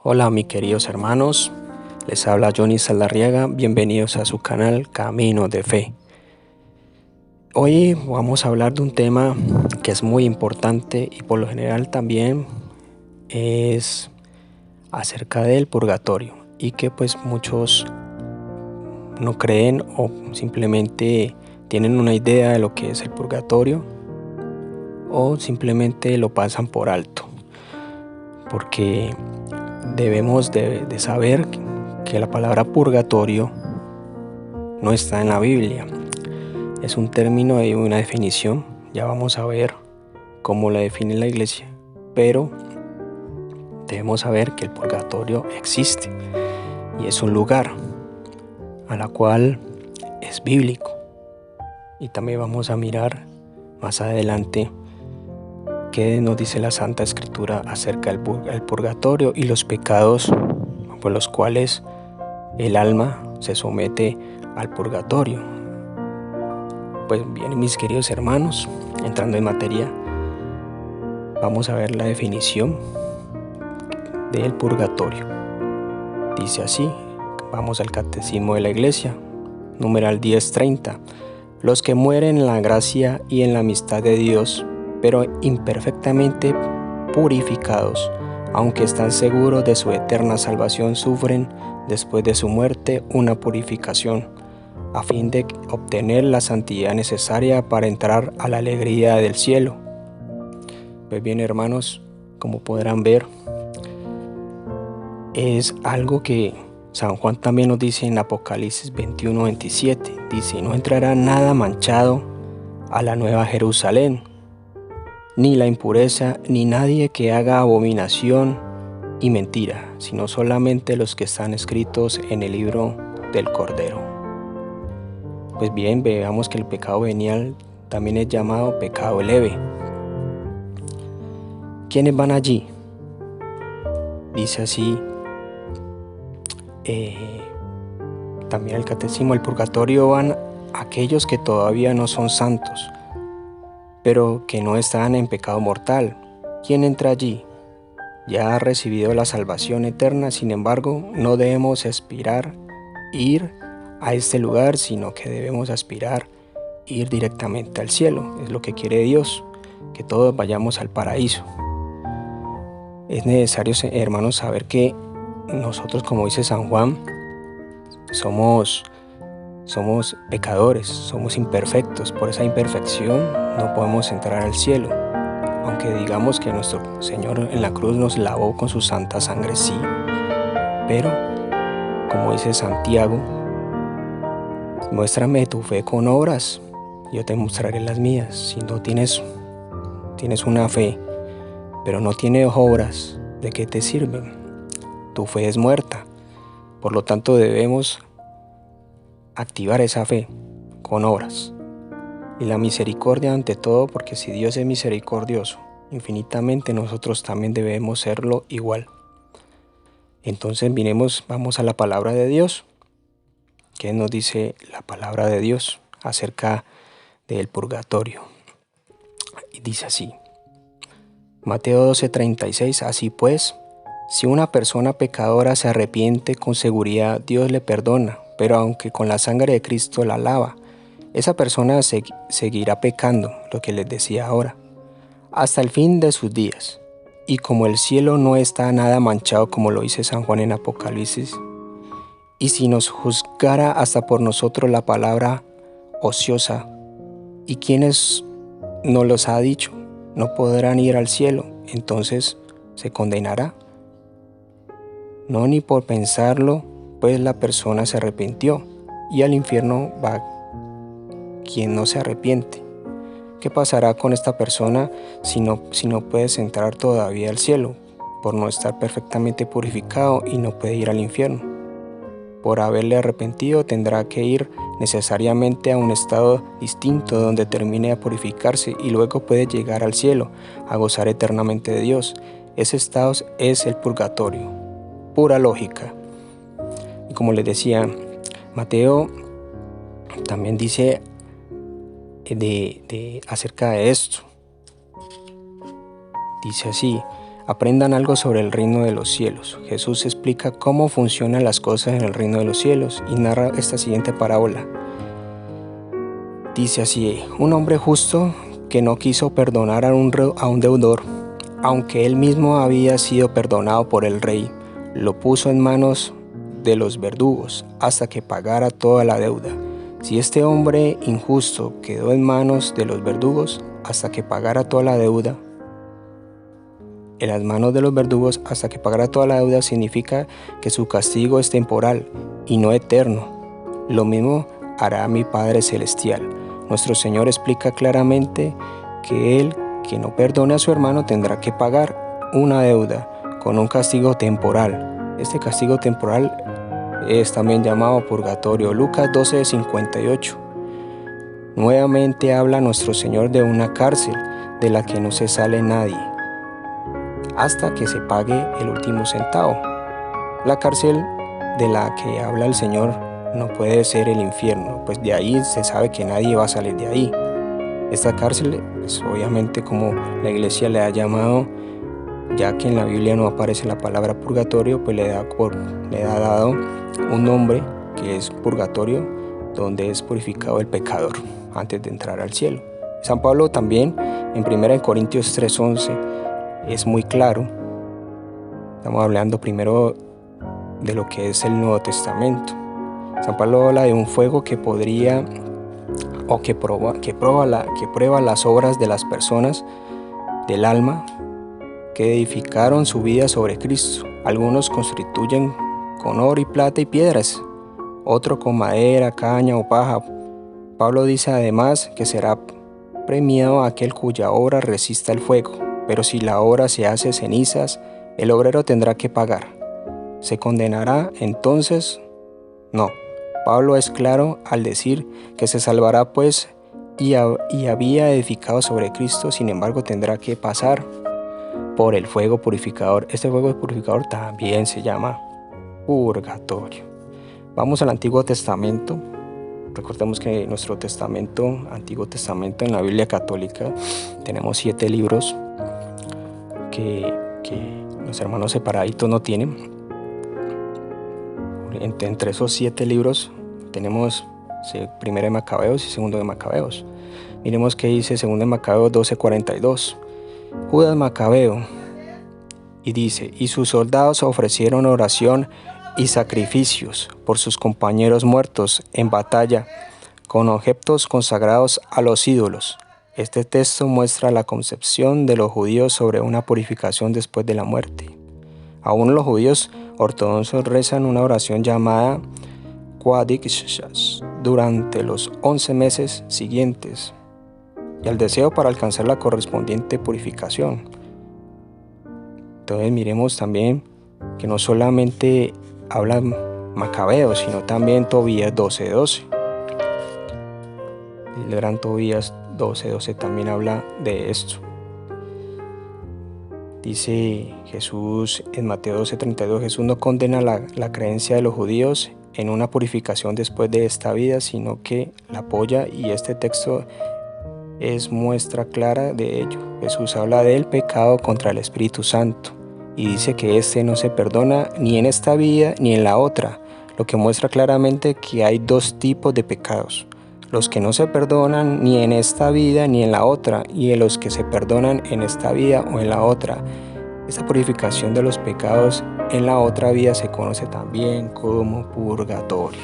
Hola mis queridos hermanos, les habla Johnny Saldarriaga, bienvenidos a su canal Camino de Fe. Hoy vamos a hablar de un tema que es muy importante y por lo general también es acerca del purgatorio y que pues muchos no creen o simplemente tienen una idea de lo que es el purgatorio o simplemente lo pasan por alto, porque debemos de saber que la palabra purgatorio no está en la Biblia. Es un término y una definición. Ya vamos a ver cómo la define la iglesia. Pero debemos saber que el purgatorio existe y es un lugar a la cual es bíblico. Y también vamos a mirar más adelante qué nos dice la Santa Escritura acerca del purgatorio y los pecados por los cuales el alma se somete al purgatorio. Pues bien, mis queridos hermanos, entrando en materia, vamos a ver la definición del purgatorio. Dice así, vamos al Catecismo de la Iglesia, numeral 1030. Los que mueren en la gracia y en la amistad de Dios, pero imperfectamente purificados, aunque están seguros de su eterna salvación, sufren después de su muerte una purificación, a fin de obtener la santidad necesaria para entrar a la alegría del cielo. Pues bien, hermanos, como podrán ver, es algo que San Juan también nos dice en Apocalipsis 21:27. Dice: no entrará nada manchado a la nueva Jerusalén, ni la impureza, ni nadie que haga abominación y mentira, sino solamente los que están escritos en el libro del Cordero. Pues bien, veamos que el pecado venial también es llamado pecado leve. ¿Quiénes van allí? Dice así también el Catecismo: el purgatorio van aquellos que todavía no son santos, pero que no están en pecado mortal. ¿Quién entra allí? Ya ha recibido la salvación eterna, sin embargo, no debemos aspirar ir a este lugar, sino que debemos aspirar ir directamente al cielo. Es lo que quiere Dios, que todos vayamos al paraíso. Es necesario, hermanos, saber que nosotros, como dice San Juan, somos pecadores, somos imperfectos. Por esa imperfección no podemos entrar al cielo. Aunque digamos que nuestro Señor en la cruz nos lavó con su santa sangre, sí. Pero, como dice Santiago, muéstrame tu fe con obras, yo te mostraré las mías. Si no tienes una fe, pero no tienes obras, ¿de qué te sirven? Tu fe es muerta. Por lo tanto, debemos activar esa fe con obras. Y la misericordia ante todo, porque si Dios es misericordioso infinitamente, nosotros también debemos serlo igual. Entonces vamos a la palabra de Dios. ¿Qué nos dice la palabra de Dios acerca del purgatorio? Y dice así, Mateo 12:36: así pues, si una persona pecadora se arrepiente, con seguridad Dios le perdona, pero aunque con la sangre de Cristo la lava, esa persona seguirá pecando, lo que les decía ahora, hasta el fin de sus días. Y como el cielo no está nada manchado, como lo dice San Juan en Apocalipsis, y si nos juzgara hasta por nosotros la palabra ociosa, ¿y quienes nos los ha dicho? No podrán ir al cielo, entonces se condenará. No, ni por pensarlo, pues la persona se arrepintió, y al infierno va quien no se arrepiente. ¿Qué pasará con esta persona si no puedes entrar todavía al cielo? Por no estar perfectamente purificado y no puede ir al infierno. Por haberle arrepentido tendrá que ir necesariamente a un estado distinto donde termine de purificarse y luego puede llegar al cielo a gozar eternamente de Dios. Ese estado es el purgatorio, pura lógica. Y como les decía, Mateo también dice acerca de esto. Dice así: Aprendan algo sobre el reino de los cielos. Jesús explica cómo funcionan las cosas en el reino de los cielos y narra esta siguiente parábola. Dice así: un hombre justo que no quiso perdonar a un deudor, aunque él mismo había sido perdonado por el rey, lo puso en manos de los verdugos hasta que pagara toda la deuda. Si este hombre injusto quedó en manos de los verdugos hasta que pagara toda la deuda, en las manos de los verdugos hasta que pagara toda la deuda, significa que su castigo es temporal y no eterno. Lo mismo hará mi Padre Celestial. Nuestro Señor explica claramente que el que no perdone a su hermano tendrá que pagar una deuda con un castigo temporal. Este castigo temporal es también llamado purgatorio. Lucas 12:58. Nuevamente habla nuestro Señor de una cárcel de la que no se sale nadie hasta que se pague el último centavo. La cárcel de la que habla el Señor no puede ser el infierno, pues de ahí se sabe que nadie va a salir de ahí. Esta cárcel, pues obviamente, como la iglesia le ha llamado, ya que en la Biblia no aparece la palabra purgatorio, pues le ha dado un nombre que es purgatorio, donde es purificado el pecador antes de entrar al cielo. San Pablo también en 1 Corintios 3:11 es muy claro. Estamos hablando primero de lo que es el Nuevo Testamento. San Pablo habla de un fuego que podría o que prueba las obras de las personas del alma que edificaron su vida sobre Cristo. Algunos construyen con oro y plata y piedras, otro con madera, caña o paja. Pablo dice además que será premiado aquel cuya obra resista el fuego, pero si la obra se hace cenizas, el obrero tendrá que pagar. ¿Se condenará entonces? No. Pablo es claro al decir que se salvará pues y había edificado sobre Cristo, sin embargo tendrá que pasar por el fuego purificador. Este fuego purificador también se llama purgatorio. Vamos al Antiguo Testamento. Recordemos que en nuestro testamento, Antiguo Testamento, en la Biblia católica, tenemos 7 libros que los hermanos separaditos no tienen. Entre esos 7 libros tenemos 1 de Macabeos y 2 de Macabeos. Miremos qué dice 2 de Macabeos 12:42. Judas Macabeo, y dice: y sus soldados ofrecieron oración y sacrificios por sus compañeros muertos en batalla con objetos consagrados a los ídolos. Este texto muestra la concepción de los judíos sobre una purificación después de la muerte. Aún los judíos ortodoxos rezan una oración llamada Quadikshas durante los 11 meses siguientes y al deseo para alcanzar la correspondiente purificación. Entonces miremos también que no solamente habla Macabeo, sino también Tobías 12:12. El gran Tobías 12:12 también habla de esto. Dice Jesús en Mateo 12:32, Jesús no condena la creencia de los judíos en una purificación después de esta vida, sino que la apoya, y este texto es muestra clara de ello. Jesús habla del pecado contra el Espíritu Santo y dice que este no se perdona ni en esta vida ni en la otra, lo que muestra claramente que hay 2 tipos de pecados: los que no se perdonan ni en esta vida ni en la otra, y los que se perdonan en esta vida o en la otra. Esta purificación de los pecados en la otra vida se conoce también como purgatorio.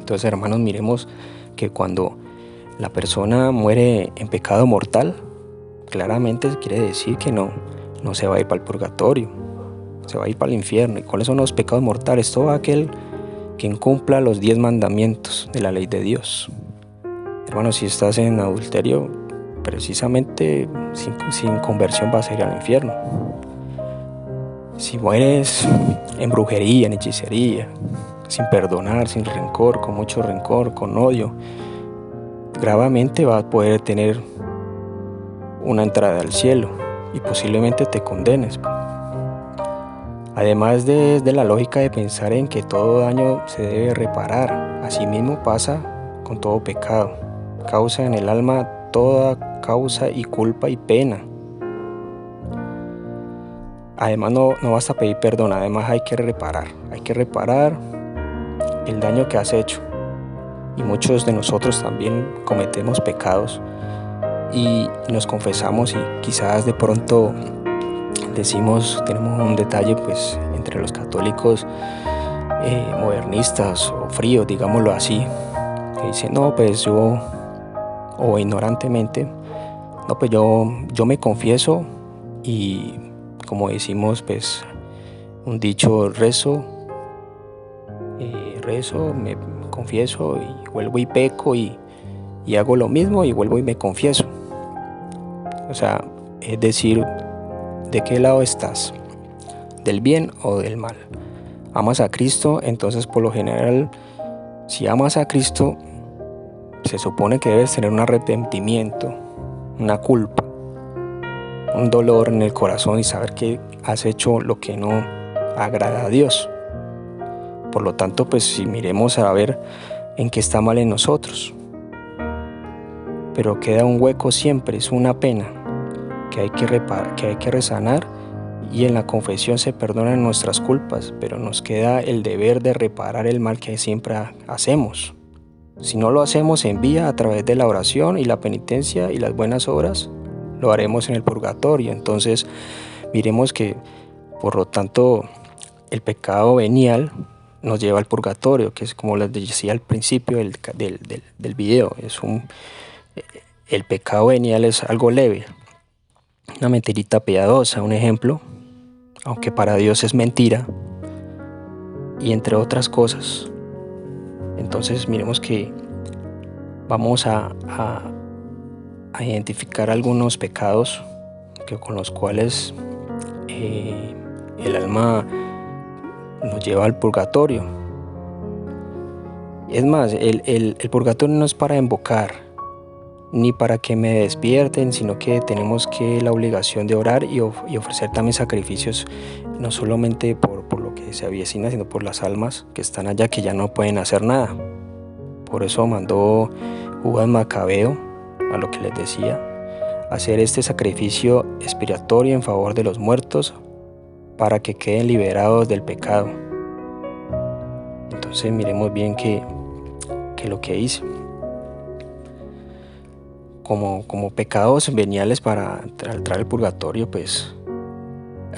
Entonces, hermanos, miremos que cuando la persona muere en pecado mortal, claramente quiere decir que no se va a ir para el purgatorio, se va a ir para el infierno. ¿Y cuáles son los pecados mortales? Todo aquel que incumpla los 10 mandamientos de la ley de Dios. Hermanos, si estás en adulterio, precisamente sin conversión vas a ir al infierno. Si mueres en brujería, en hechicería, sin perdonar, sin rencor, con mucho rencor, con odio, gravemente vas a poder tener una entrada al cielo y posiblemente te condenes. Además de la lógica de pensar en que todo daño se debe reparar, asimismo pasa con todo pecado. Causa en el alma toda causa y culpa y pena. Además no basta pedir perdón, además hay que reparar el daño que has hecho. Y muchos de nosotros también cometemos pecados y nos confesamos, y quizás de pronto decimos, tenemos un detalle pues entre los católicos modernistas o fríos, digámoslo así, que dicen, no, pues yo, o ignorantemente, no, pues yo me confieso, y como decimos pues un dicho, rezo, me confieso y vuelvo y peco, y hago lo mismo y vuelvo y me confieso. O sea, es decir, ¿de qué lado estás? ¿Del bien o del mal? ¿Amas a Cristo? Entonces, por lo general, si amas a Cristo, se supone que debes tener un arrepentimiento, una culpa, un dolor en el corazón, y saber que has hecho lo que no agrada a Dios. Por lo tanto, pues si miremos a ver en qué está mal en nosotros. Pero queda un hueco siempre, es una pena que hay que reparar, que hay que resanar, y en la confesión se perdonan nuestras culpas, pero nos queda el deber de reparar el mal que siempre hacemos. Si no lo hacemos en vida, a través de la oración y la penitencia y las buenas obras, lo haremos en el purgatorio. Entonces miremos que, por lo tanto, el pecado venial nos lleva al purgatorio, que es como les decía al principio del video. El pecado venial es algo leve, una mentirita piadosa, un ejemplo, aunque para Dios es mentira, y entre otras cosas. Entonces miremos que vamos a identificar algunos pecados con los cuales el alma nos lleva al purgatorio. Es más, el purgatorio no es para invocar ni para que me despierten, sino que tenemos la obligación de orar y ofrecer también sacrificios, no solamente por lo que se avecina, sino por las almas que están allá, que ya no pueden hacer nada. Por eso mandó Judas Macabeo, a lo que les decía, hacer este sacrificio expiatorio en favor de los muertos, para que queden liberados del pecado. Entonces miremos bien que lo que hice como pecados veniales para entrar al purgatorio, pues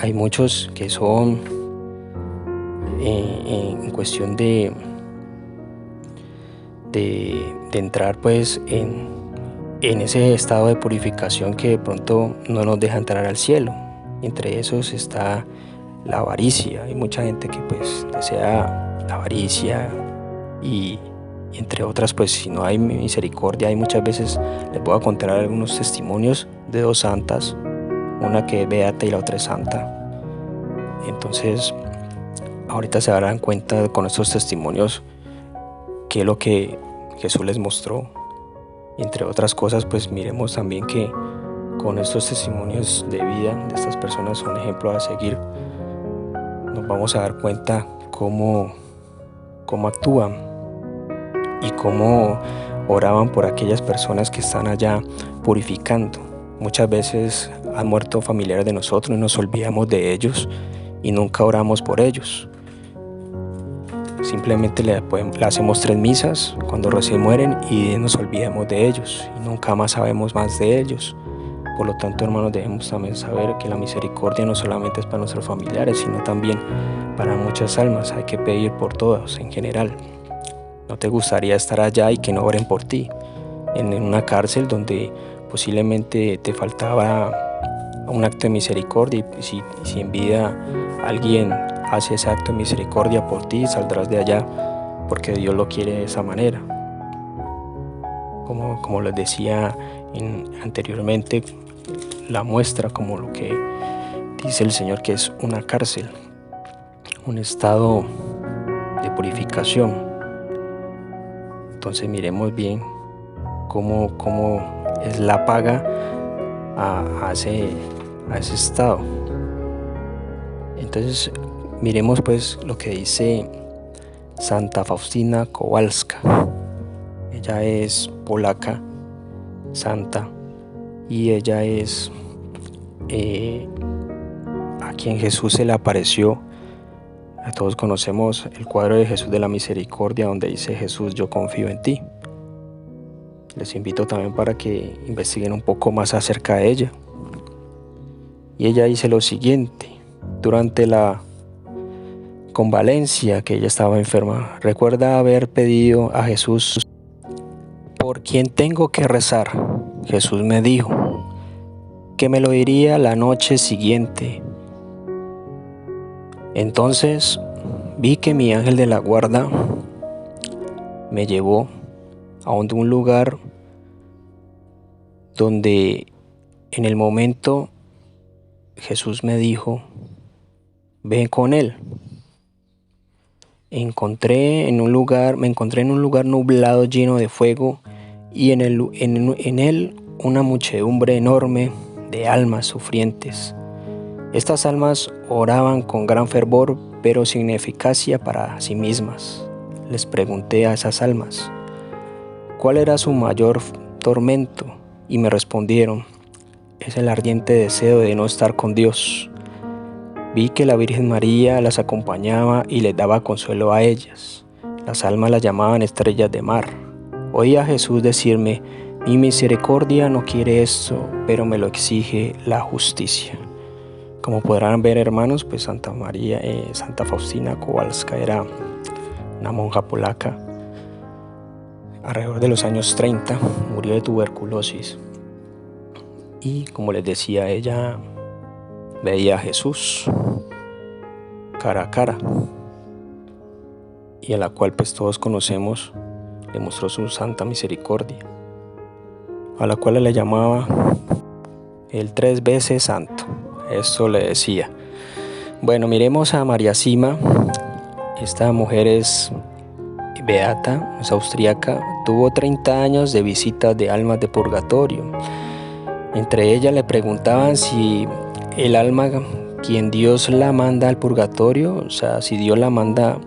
hay muchos que son en cuestión de entrar pues en ese estado de purificación que de pronto no nos deja entrar al cielo. Entre esos está la avaricia. Hay mucha gente que pues desea la avaricia, y entre otras, pues si no hay misericordia, hay muchas veces. Les voy a contar algunos testimonios de dos santas, una que es beata y la otra es santa. Entonces ahorita se darán cuenta con estos testimonios qué es lo que Jesús les mostró. Y entre otras cosas, pues miremos también que con estos testimonios de vida de estas personas, son ejemplo a seguir. Nos vamos a dar cuenta cómo actúan y cómo oraban por aquellas personas que están allá purificando. Muchas veces han muerto familiares de nosotros y nos olvidamos de ellos y nunca oramos por ellos. Simplemente le hacemos 3 misas cuando recién mueren y nos olvidamos de ellos y nunca más sabemos más de ellos. Por lo tanto, hermanos, debemos también saber que la misericordia no solamente es para nuestros familiares, sino también para muchas almas. Hay que pedir por todos en general. ¿No te gustaría estar allá y que no oren por ti? En una cárcel donde posiblemente te faltaba un acto de misericordia, y si en vida alguien hace ese acto de misericordia por ti, saldrás de allá porque Dios lo quiere de esa manera. Como les decía anteriormente, la muestra como lo que dice el Señor, que es una cárcel, un estado de purificación. Entonces miremos bien cómo es la paga a ese estado. Entonces miremos pues lo que dice Santa Faustina Kowalska. Ella es polaca, santa, y ella es quien Jesús se le apareció. A todos conocemos el cuadro de Jesús de la Misericordia, donde dice: Jesús, yo confío en ti. Les invito también para que investiguen un poco más acerca de ella. Y ella dice lo siguiente: durante la convalencia, que ella estaba enferma, recuerda haber pedido a Jesús: ¿por quién tengo que rezar? Jesús me dijo que me lo diría la noche siguiente. Entonces vi que mi ángel de la guarda me llevó a un lugar donde en el momento Jesús me dijo: ven con él. Me encontré en un lugar nublado lleno de fuego, y en él una muchedumbre enorme de almas sufrientes. Estas almas oraban con gran fervor, pero sin eficacia para sí mismas. Les pregunté a esas almas cuál era su mayor tormento, y me respondieron: es el ardiente deseo de no estar con Dios. Vi que la Virgen María las acompañaba y les daba consuelo a ellas. Las almas las llamaban estrellas de mar. Oí a Jesús decirme: mi misericordia no quiere esto, pero me lo exige la justicia. Como podrán ver, hermanos, pues Santa Faustina Kowalska era una monja polaca. Alrededor de los años 30 murió de tuberculosis. Y como les decía, ella veía a Jesús cara a cara, y a la cual pues todos conocemos, le mostró su santa misericordia, a la cual le llamaba el 3 veces santo. Esto le decía. Bueno, miremos a María Sima. Esta mujer es beata, es austríaca. Tuvo 30 años de visitas de almas de purgatorio. Entre ellas le preguntaban si el alma, quien Dios la manda al purgatorio, o sea, si Dios la manda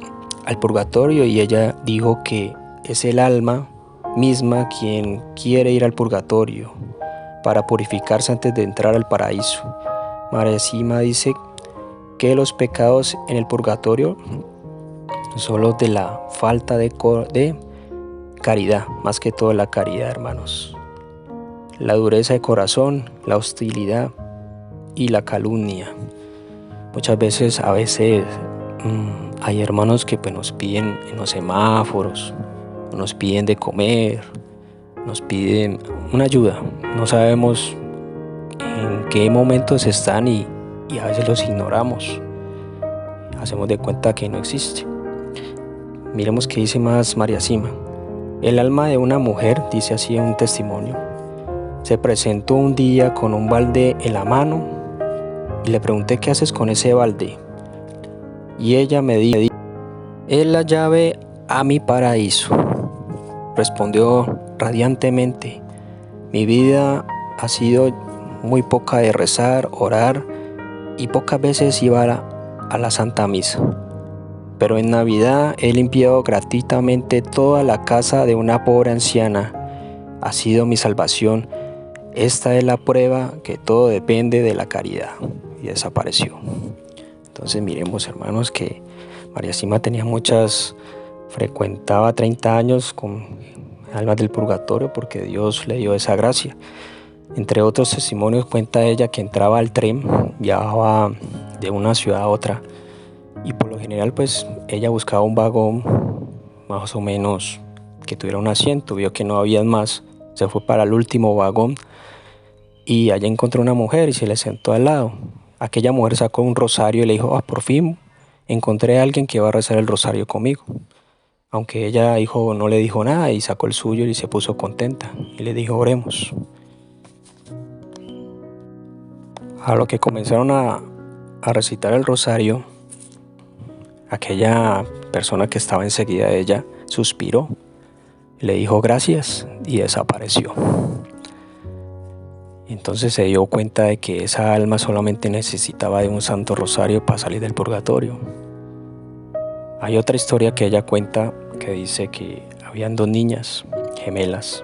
al purgatorio, y ella dijo que es el alma misma quien quiere ir al purgatorio para purificarse antes de entrar al paraíso. María Sima dice que los pecados en el purgatorio son los de la falta de caridad, más que todo la caridad, hermanos. La dureza de corazón, la hostilidad y la calumnia. Muchas veces, hay hermanos que pues nos piden en los semáforos, nos piden de comer, nos piden una ayuda. No sabemos en qué momentos están y a veces los ignoramos. Hacemos de cuenta que no existe. Miremos qué dice más María Sima. El alma de una mujer, dice así en un testimonio, se presentó un día con un balde en la mano y le pregunté: ¿qué haces con ese balde? Y ella me dijo: es la llave a mi paraíso. Respondió radiantemente: mi vida ha sido muy poca de rezar, orar, y pocas veces iba a la Santa Misa. Pero en Navidad he limpiado gratuitamente toda la casa de una pobre anciana. Ha sido mi salvación. Esta es la prueba que todo depende de la caridad. Y desapareció. Entonces miremos, hermanos, que María Sima frecuentaba 30 años con almas del purgatorio, porque Dios le dio esa gracia. Entre otros testimonios, cuenta ella que entraba al tren, viajaba de una ciudad a otra, y por lo general pues ella buscaba un vagón más o menos que tuviera un asiento. Vio que no había más, se fue para el último vagón y allá encontró una mujer y se le sentó al lado. Aquella mujer sacó un rosario y le dijo: por fin encontré a alguien que va a rezar el rosario conmigo. Aunque ella no le dijo nada, y sacó el suyo y se puso contenta y le dijo: oremos. A lo que comenzaron a recitar el rosario, aquella persona que estaba enseguida de ella suspiró, le dijo gracias y desapareció. Entonces se dio cuenta de que esa alma solamente necesitaba de un santo rosario para salir del purgatorio. Hay otra historia que ella cuenta que dice que habían 2 niñas gemelas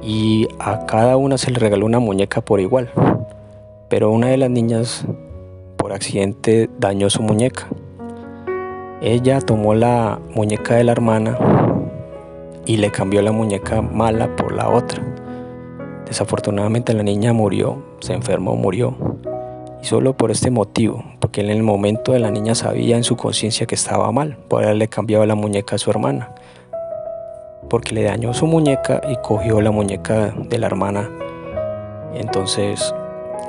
y a cada una se le regaló una muñeca por igual. Pero una de las niñas, por accidente dañó su muñeca. Ella tomó la muñeca de la hermana y le cambió la muñeca mala por la otra. Desafortunadamente la niña murió, se enfermó, murió. Y solo por este motivo, porque en el momento de la niña sabía en su conciencia que estaba mal, por haberle cambiado la muñeca a su hermana. Porque le dañó su muñeca y cogió la muñeca de la hermana. Entonces,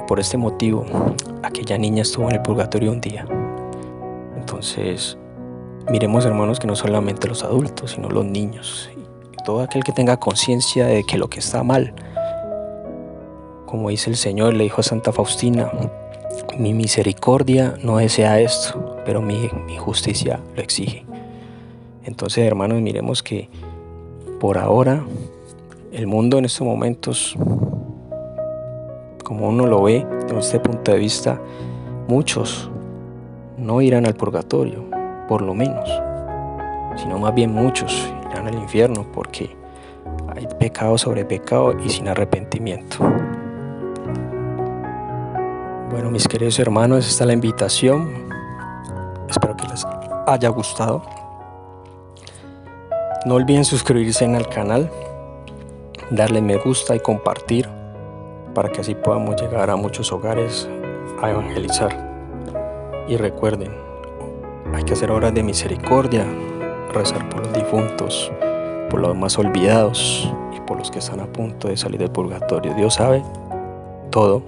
por este motivo, aquella niña estuvo en el purgatorio un día. Entonces, miremos, hermanos, que no solamente los adultos, sino los niños. Y todo aquel que tenga conciencia de que lo que está mal, como dice el Señor, le dijo a Santa Faustina, mi misericordia no desea esto, pero mi justicia lo exige. Entonces, hermanos, miremos que por ahora el mundo en estos momentos, como uno lo ve desde este punto de vista, muchos no irán al purgatorio, por lo menos, sino más bien muchos irán al infierno, porque hay pecado sobre pecado y sin arrepentimiento. Bueno, mis queridos hermanos, esta es la invitación. Espero que les haya gustado. No olviden suscribirse al canal, darle me gusta y compartir para que así podamos llegar a muchos hogares a evangelizar. Y recuerden, hay que hacer obras de misericordia, rezar por los difuntos, por los más olvidados y por los que están a punto de salir del purgatorio. Dios sabe todo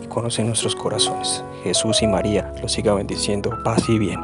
y conoce nuestros corazones. Jesús y María los siga bendiciendo. Paz y bien.